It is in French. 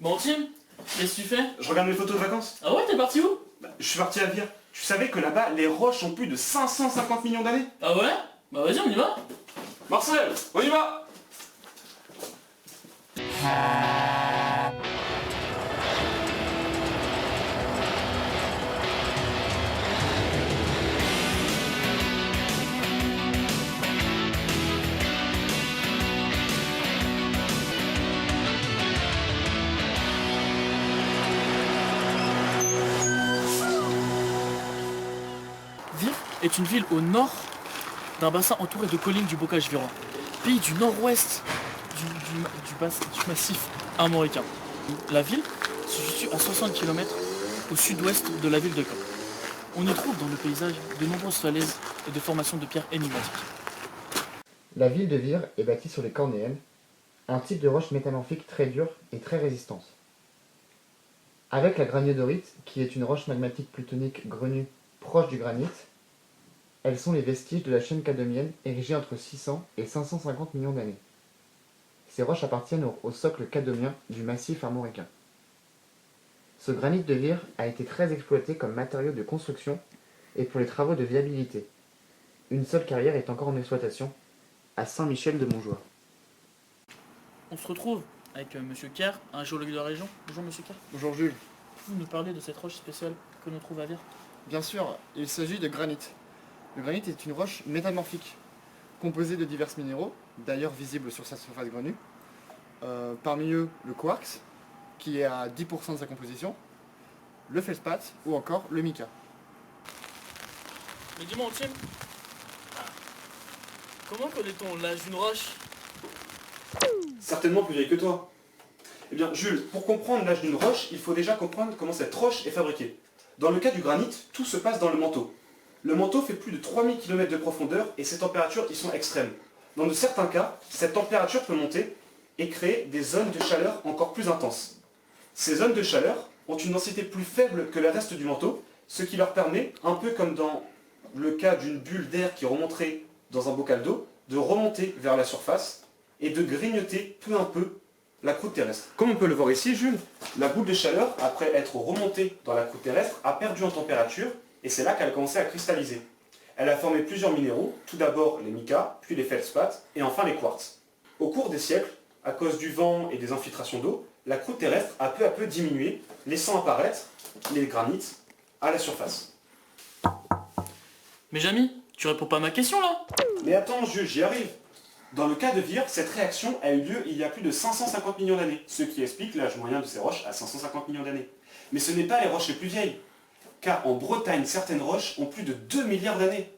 Bon Tim, qu'est-ce que tu fais? Je regarde mes photos de vacances. Ah ouais, t'es parti où? Je suis parti à Vire. Tu savais que là-bas, les roches ont plus de 550 millions d'années? Ah ouais? Bah vas-y, on y va. Marcel, on y va! Vire est une ville au nord d'un bassin entouré de collines du bocage virois, pays du nord-ouest du massif armoricain. La ville se situe à 60 km au sud-ouest de la ville de Caen. On y trouve dans le paysage de nombreuses falaises et de formations de pierres énigmatiques. La ville de Vire est bâtie sur les cornéennes, un type de roche métamorphique très dure et très résistante. Avec la graniodorite, qui est une roche magmatique plutonique grenue proche du granit, elles sont les vestiges de la chaîne cadomienne érigée entre 600 et 550 millions d'années. Ces roches appartiennent au socle cadomien du massif armoricain. Ce granit de Vire a été très exploité comme matériau de construction et pour les travaux de viabilité. Une seule carrière est encore en exploitation, à Saint-Michel-de-Montjoie. On se retrouve avec Monsieur Kerr, un géologue de la région. Bonjour Monsieur Kerr. Bonjour Jules. Pouvez-vous nous parler de cette roche spéciale que l'on trouve à Vire? Bien sûr, il s'agit de granit. Le granit est une roche métamorphique, composée de divers minéraux, d'ailleurs visibles sur sa surface grenue. Parmi eux, le quartz, qui est à 10% de sa composition, le feldspath ou encore le mica. Mais dis-moi Tim, comment connaît-on l'âge d'une roche? Certainement plus vieille que toi. Eh bien, Jules, pour comprendre l'âge d'une roche, il faut déjà comprendre comment cette roche est fabriquée. Dans le cas du granit, tout se passe dans le manteau. Le manteau fait plus de 3000 km de profondeur et ses températures y sont extrêmes. Dans de certains cas, cette température peut monter et créer des zones de chaleur encore plus intenses. Ces zones de chaleur ont une densité plus faible que le reste du manteau, ce qui leur permet, un peu comme dans le cas d'une bulle d'air qui remonterait dans un bocal d'eau, de remonter vers la surface et de grignoter peu à peu la croûte terrestre. Comme on peut le voir ici, Jules, la boule de chaleur, après être remontée dans la croûte terrestre, a perdu en température et c'est là qu'elle a commencé à cristalliser. Elle a formé plusieurs minéraux, tout d'abord les micas, puis les feldspaths et enfin les quartz. Au cours des siècles, à cause du vent et des infiltrations d'eau, la croûte terrestre a peu à peu diminué, laissant apparaître les granites à la surface. Mais Jamy, tu réponds pas à ma question là? Mais attends Jules, j'y arrive. Dans le cas de Vire, cette réaction a eu lieu il y a plus de 550 millions d'années, ce qui explique l'âge moyen de ces roches à 550 millions d'années. Mais ce n'est pas les roches les plus vieilles, car en Bretagne, certaines roches ont plus de 2 milliards d'années.